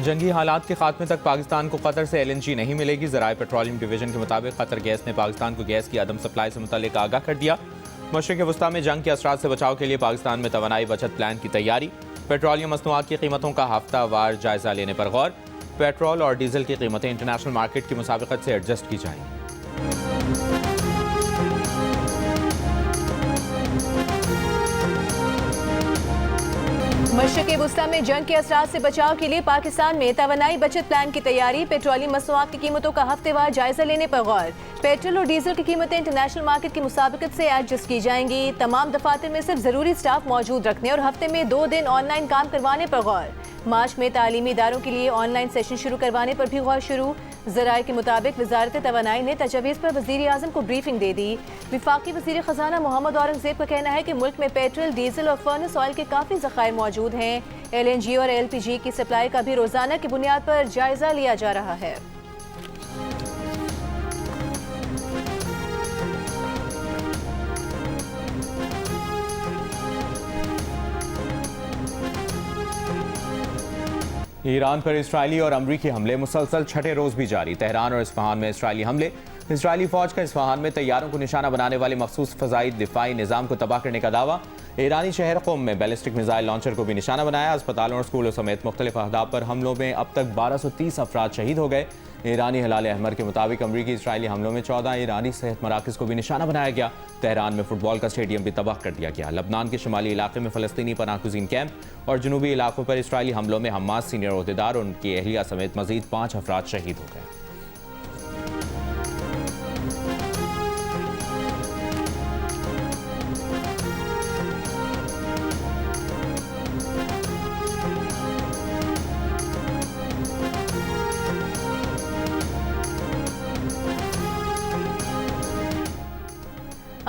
जंगी हालात के खात्मे तक पाकिस्तान को कतर से LNG नहीं मिलेगी। ज़राए पेट्रोलियम डिवीजन के मुताबिक कतर गैस ने पाकिस्तान को गैस की अदम सप्लाई से मुतल्लिक आगाह कर दिया। मशरिक़ वस्ता में जंग के असरात से बचाव के लिए पाकिस्तान में तवानाई बचत प्लान की तैयारी। पेट्रोलियम मसनूआत की कीमतों का हफ्तावार जायजा लेने पर गौर। पेट्रोल और डीजल की कीमतें इंटरनेशनल मार्केट की मुताबिकत से एडजस्ट की जाएंगी। मशरिक़ वस्ता में जंग के असरात से बचाव के लिए पाकिस्तान में तवानाई बचत प्लान की तैयारी। पेट्रोलियम मसनूआत की कीमतों का हफ्तेवार जायजा लेने पर गौर। पेट्रोल और डीजल की कीमतें इंटरनेशनल मार्केट की मुताबिकत से एडजस्ट की जाएंगी। तमाम दफातर में सिर्फ जरूरी स्टाफ मौजूद रखने और हफ्ते में 2 दिन ऑनलाइन काम करवाने पर गौर। मार्च में तालीमी इदारों के लिए ऑनलाइन सेशन शुरू करवाने पर भी गौर शुरू। ज़राए के मुताबिक वजारत तवानाई ने तजवीज़ पर वज़ीर आज़म को ब्रीफिंग दे दी। विफाकी वज़ीर ख़जाना मोहम्मद औरंगज़ेब का कहना है कि मुल्क में पेट्रोल, डीजल और फर्नेस ऑयल के काफ़ी ज़खायर मौजूद हैं। LNG और LPG की सप्लाई का भी रोज़ाना की बुनियाद पर जायजा लिया जा रहा है। ईरान पर इस्राइली और अमरीकी हमले मुसलसल छठे रोज भी जारी। तेहरान और इस्फहान में इस्राइली हमले। इस्राइली फौज का इस्फहान में तैयारों को निशाना बनाने वाले मखसूस फ़ज़ाई दिफाई निज़ाम को तबाह करने का दावा। ईरानी शहर क़ुम में बैलिस्टिक मिसाइल लॉन्चर को भी निशाना बनाया। अस्पतालों और स्कूलों समेत मुख्तलिफ अहदाफ पर हमलों में अब तक 1230 अफराद शहीद हो गए। ईरानी हिलाल अहमर के मुताबिक अमरीकी इस्राइली हमलों में 14 ईरानी सेहत मराकज़ को भी निशाना बनाया गया। तेहरान में फुटबॉल का स्टेडियम भी तबाह कर दिया गया। लबनान के शुमाली इलाके में फ़लस्तीनी पनाहगुज़ीन कैंप और जनूबी इलाकों पर इस्राइली हमलों में हमास सीनियर ओहदेदार और उनकी अहलिया समेत मज़ीद 5 अफराद शहीद हो गए।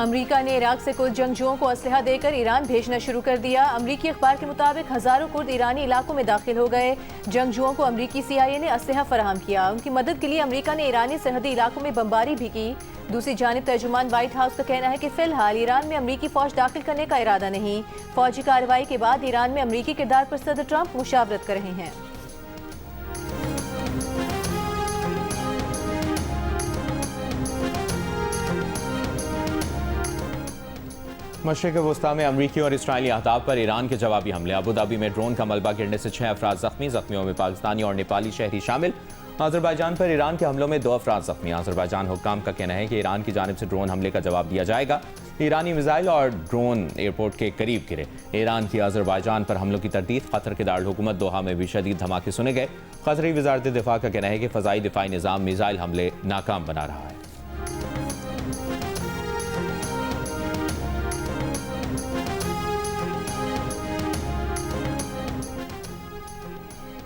अमरीका ने इराक से कुछ जंगजुओं को असलहा देकर ईरान भेजना शुरू कर दिया। अमरीकी अखबार के मुताबिक हजारों कुर्द ईरानी इलाकों में दाखिल हो गए। जंगजुओं को अमरीकी CIA ने असलहा फराहम किया। उनकी मदद के लिए अमरीका ने ईरानी सरहदी इलाकों में बमबारी भी की। दूसरी जानिब तर्जुमान व्हाइट हाउस का कहना है कि फिलहाल ईरान में अमरीकी फौज दाखिल करने का इरादा नहीं। फौजी कार्रवाई के बाद ईरान में अमरीकी किरदार पर सदर ट्रंप मुशावरत कर रहे हैं। मशरिक़ वस्ता में अमरीकी और इस्राइली अहदाफ पर ईरान के जवाबी हमले। अबू धाबी में ड्रोन का मलबा गिरने से 6 अफराद जख्मी। जख्मियों में पाकिस्तानी और नेपाली शहरी शामिल। अज़रबैजान पर ईरान के हमलों में 2 अफराद जख्मी। अज़रबैजान हुक्काम का कहना है कि ईरान की जानिब से ड्रोन हमले का जवाब दिया जाएगा। ईरानी मिसाइल और ड्रोन एयरपोर्ट के करीब गिरे। ईरान की अज़रबैजान पर हमलों की तरदीद। कतर के दारुल हुकूमत दोहा में भी शदीद धमाके सुने गए। कतरी वज़ारत दिफा का कहना है कि फ़ज़ाई दिफाई निज़ाम मिसाइल हमले नाकाम बना रहा है।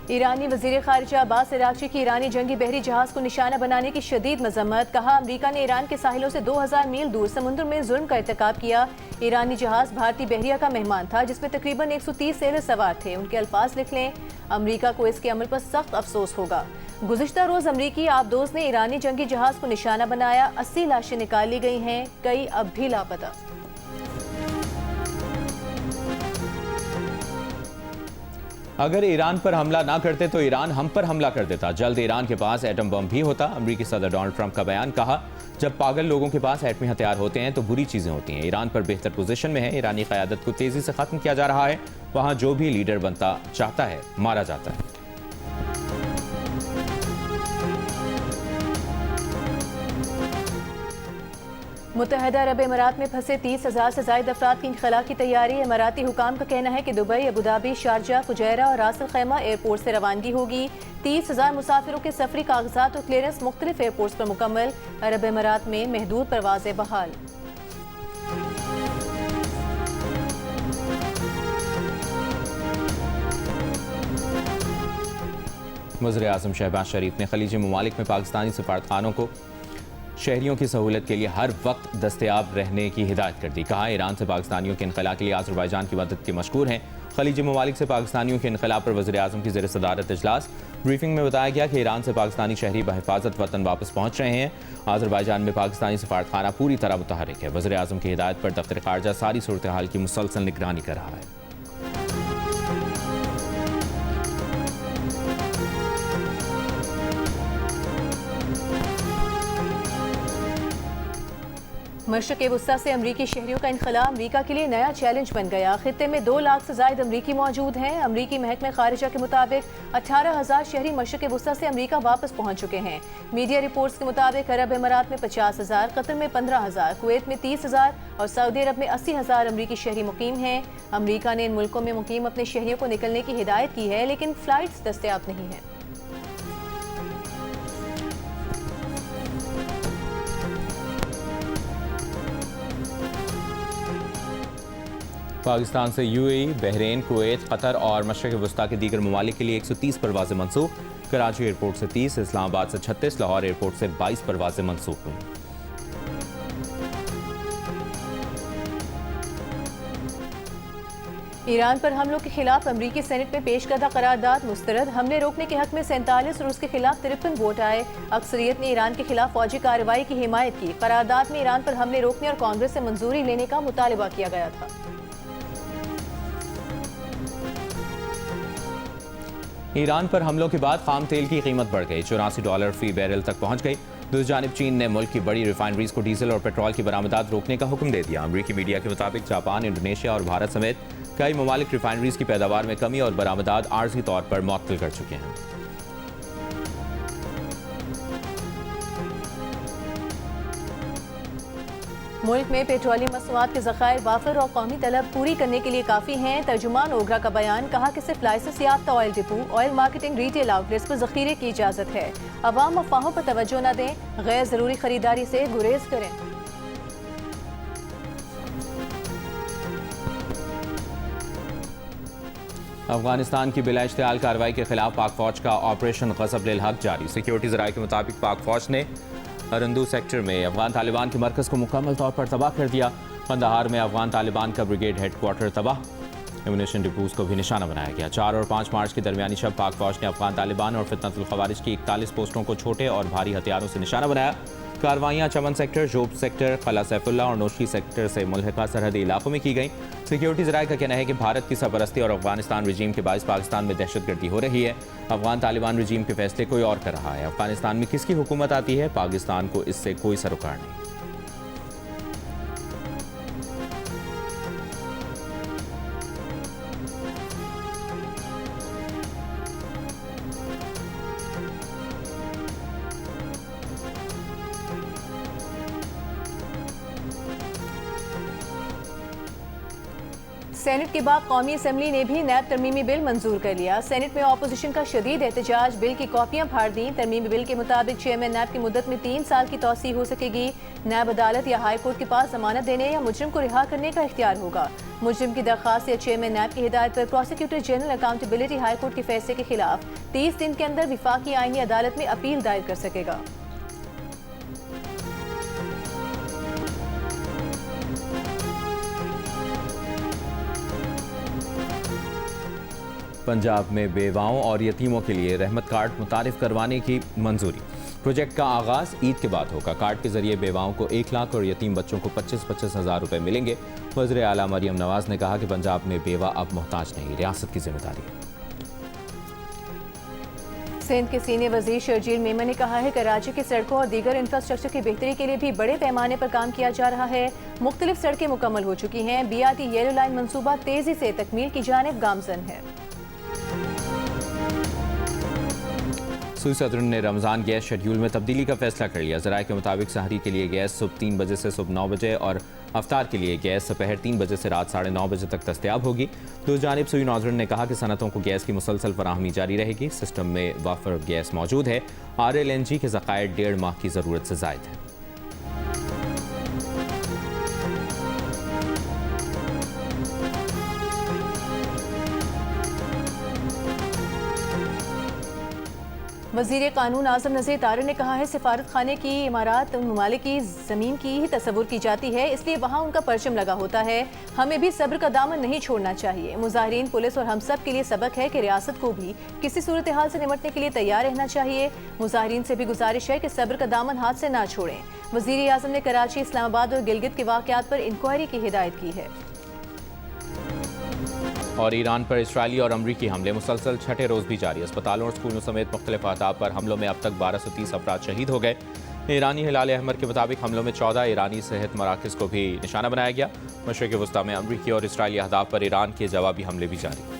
ईरानी वज़ीर ख़ारिजा अब्बास अराग़ची की ईरानी जंगी बहरी जहाज़ को निशाना बनाने की शदीद मज़म्मत। कहा, अमरीका ने ईरान के साहिलों से 2000 मील दूर समुद्र में जुल्म का इर्तिकाब किया। ईरानी जहाज़ भारतीय बहरिया का मेहमान था जिसमें तकरीबन 130 सेलर सवार थे। उनके अल्फाज लिख लें, अमरीका को इसके अमल पर सख्त अफसोस होगा। गुज़िश्ता रोज़ अमरीकी आबदोज़ ने ईरानी जंगी जहाज़ को निशाना बनाया। 80 लाशें निकाल ली गई हैं, कई अब भी लापता। अगर ईरान पर हमला ना करते तो ईरान हम पर हमला कर देता। जल्द ईरान के पास एटम बम भी होता। अमरीकी सदर डोनाल्ड ट्रंप का बयान। कहा, जब पागल लोगों के पास एटमी हथियार होते हैं तो बुरी चीज़ें होती हैं। ईरान पर बेहतर पोजीशन में है। ईरानी क़यादत को तेज़ी से ख़त्म किया जा रहा है। वहाँ जो भी लीडर बनता चाहता है मारा जाता है। मुत्तहदा अरब इमारात में फंसे 30,000 से ज़ायद अफराद की इंखला की तैयारी। इमाराती हुकाम का कहना है कि Dubai, Abu Dhabi, Sharjah, Fujairah और रास अल खैमा एयरपोर्ट से रवानगी होगी। 30,000 मुसाफिरों के सफरी कागजात और क्लियरेंस मुख्तलिफ एयरपोर्ट्स पर मुकम्मल। अरब इमारात में महदूद परवाज़ें बहाल। वज़ीर आज़म शहबाज शरीफ ने खलीजी ममालिक में पाकिस्तानी सफारतखानों को शहरियों की सहूलत के लिए हर वक्त दस्तयाब रहने की हिदायत कर दी। कहा, ईरान से पाकिस्तानियों के इनखला के लिए अज़रबैजान की मदद के मशकूर हैं। खलीजी ममालिक से पाकिस्तानियों के इनखला पर वज़ीर आज़म की ज़ेर सदारत इजलास। ब्रीफिंग में बताया गया कि ईरान से पाकिस्तानी शहरी बहिफाजत वतन वापस पहुँच रहे हैं। अज़रबैजान में पाकिस्तानी सफारतखाना पूरी तरह मुतहरिक है। वज़ीर आज़म की हिदायत पर दफ्तर ख़ारजा सारी सूरत हाल की मुसलसल निगरानी कर रहा है। मशरक़ वस्ता से अमरीकी शहरियों का इनखला अमरीका के लिए नया चैलेंज बन गया। खित्ते में 2 लाख से ज़ायद अमरीकी मौजूद हैं। अमरीकी महकमे खारिजा के मुताबिक 18,000 शहरी मशरक़ वस्ता से अमरीका वापस पहुँच चुके हैं। मीडिया रिपोर्ट्स के मुताबिक अरब अमारात में 50,000, कतर में 15,000, कुवैत में 30,000 और सऊदी अरब में 80,000 अमरीकी शहरी मुकीम हैं। अमरीका ने इन मुल्कों में मुकीम अपने शहरियों को निकलने की हिदायत की है, लेकिन फ़्लाइट्स दस्तयाब नहीं हैं। पाकिस्तान से यूएई, बहरीन, कुवैत, कतर और मशरक़ वस्ता के दीगर ममालिक के लिए 130 परवाज़ें मनसूख। कराची एयरपोर्ट से 30, इस्लामाबाद से 36, लाहौर एयरपोर्ट से 22 परवाज़ें मनसूख हुई। ईरान पर हमलों के खिलाफ अमरीकी सेनेट में पेश करदा करारदाद मुस्तरद। हमले रोकने के हक में 47 और उसके खिलाफ 53 वोट आए। अक्सरियत ने ईरान के खिलाफ फौजी कार्रवाई की हिमायत की। करारदाद में ईरान पर हमले रोकने और कांग्रेस से मंजूरी लेने का मुतालबा किया गया था। ईरान पर हमलों के बाद खाम तेल की कीमत बढ़ गई, $84 फी बैरल तक पहुंच गई। दूसरी जानिब चीन ने मुल्क की बड़ी रिफाइनरीज को डीजल और पेट्रोल की बरामदात रोकने का हुक्म दे दिया। अमरीकी मीडिया के मुताबिक जापान, इंडोनेशिया और भारत समेत कई ममालिक रिफाइनरीज की पैदावार में कमी और बरामदात आर्जी तौर पर मुअत्तल कर चुके हैं। मुल्क में पेट्रोलियम मसनूआत के ज़खायर वाफर और कौमी तलब पूरी करने के लिए काफ़ी हैं। तर्जुमान ओगरा का बयान, कहा कि सिर्फ लाइसेंस याफ्ता oil depot, oil marketing retail outlets पर ज़ख़ीरे की इजाज़त है। अवाम अफवाहों पर तवज्जो न दें, गैर ज़रूरी खरीदारी से गुरेज करें। अफगानिस्तान की बिला इश्तियाल कार्रवाई के खिलाफ पाक फौज का ऑपरेशन ग़ज़ब लिल हक़ जारी। सिक्योरिटी ज़राए के मुताबिक पाक फौज ने अरंदू सेक्टर में अफगान तालिबान के मरकज़ को मुकम्मल तौर पर तबाह कर दिया। कंदहार में अफगान तालिबान का ब्रिगेड हेडक्वार्टर तबाह, एमुनेशन डिपोज़ को भी निशाना बनाया गया। 4 और 5 मार्च के दरमियानी शब पाक फौज ने अफगान तालिबान और फितनतुल ख़वारिज की 41 पोस्टों को छोटे और भारी हथियारों से निशाना बनाया। कार्रवाइयाँ चमन सेक्टर, जोब सेक्टर, कला सैफुल्ला और नोशी सेक्टर से मुल्हिका सरहदी इलाकों में की गई। सिक्योरिटी ज़राए का कहना है कि भारत की सरपरस्ती और अफगानिस्तान रजीम के बायस पाकिस्तान में दहशतगर्दी हो रही है। अफगान तालिबान रजीम के फैसले कोई और कर रहा है। अफगानिस्तान में किसकी हुकूमत आती है, पाकिस्तान को इससे कोई सरोकार नहीं। सेनेट के बाद कौमी असम्बली ने भी नैब तरमीमी बिल मंजूर कर लिया। सेनेट में अपोजिशन का शदीद एहतजाज, बिल की कॉपियां फाड़ दी। तरमीमी बिल के मुताबिक चेयरमैन नैब की मुद्दत में 3 साल की तौसी हो सकेगी। नैब अदालत या हाई कोर्ट के पास जमानत देने या मुजरिम को रिहा करने का इख्तियार होगा। मुजरिम की दरख्वास्त या चेयरमैन नैब की हिदायत पर prosecutor general accountability high court के फैसले के खिलाफ 30 दिन के अंदर विफाकी आईनी अदालत में अपील दायर कर सकेगा। पंजाब में बेवाओं और यतीमों के लिए रहमत कार्ड मुतारिफ करवाने की मंजूरी। प्रोजेक्ट का आगाज़ ईद के बाद होगा। कार्ड के जरिए बेवाओं को 1 लाख और यतीम बच्चों को 25-25 हज़ार रुपये मिलेंगे। वज़ीर आला मरियम नवाज ने कहा कि पंजाब में बेवा अब मोहताज नहीं, रियासत की जिम्मेदारी है। सिंध के सीनियर वजीर शर्जील मेमन ने कहा है कि राज्य की सड़कों और दीगर इंफ्रास्ट्रक्चर की बेहतरी के लिए भी बड़े पैमाने पर काम किया जा रहा है। मुख्तलिफ सड़कें मुकम्मल हो चुकी हैं। BRT येलो लाइन मनसूबा तेजी से तकमील की जानिब गामजन है। सूई सदर ने रमज़ान गैस शेड्यूल में तब्दीली का फैसला कर लिया। ज़राए के मुताबिक सहरी के लिए गैस सुबह 3 बजे से सुबह 9 बजे और अफ्तार के लिए गैस दोपहर 3 बजे से रात 9:30 बजे तक दस्तयाब होगी। दूसरी जानिब सूई नाज़रीन ने कहा कि सनतों को गैस की मुसलसल फराहमी जारी रहेगी। सिस्टम में वाफर गैस मौजूद है। RLNG के ज़खायर 1.5 माह की ज़रूरत से ज़ायद है। वज़ीर कानून आज़म नज़ीर तारिर ने कहा है सिफारत खाने की इमारत उन ममालिक की ज़मीन की ही तस्वुर की जाती है, इसलिए वहाँ उनका परचम लगा होता है। हमें भी सब्र का दामन नहीं छोड़ना चाहिए। मुजाहिरीन, पुलिस और हम सब के लिए सबक है कि रियासत को भी किसी सूरत हाल से निपटने के लिए तैयार रहना चाहिए। मुजाहिरीन से भी गुजारिश है कि सब्र का दामन हाथ से ना छोड़ें। वज़ीर आज़म ने कराची, इस्लामाबाद और गिलगित के वाक़यात पर इंक्वायरी की हिदायत की है। और ईरान पर इसराइली और अमरीकी हमले मुसलसल 6ठे रोज़ भी जारी। अस्पतालों और स्कूलों समेत मुख्तलिफ अहदाफ पर हमलों में अब तक 1230 अफराद शहीद हो गए। ईरानी हिलाल अहमर के मुताबिक हमलों में 14 ईरानी सेहत मराकज़ को भी निशाना बनाया गया। मशरिक़ वस्ता में अमरीकी और इसराइली अहदाफ पर ईरान के जवाबी हमले भी जारी।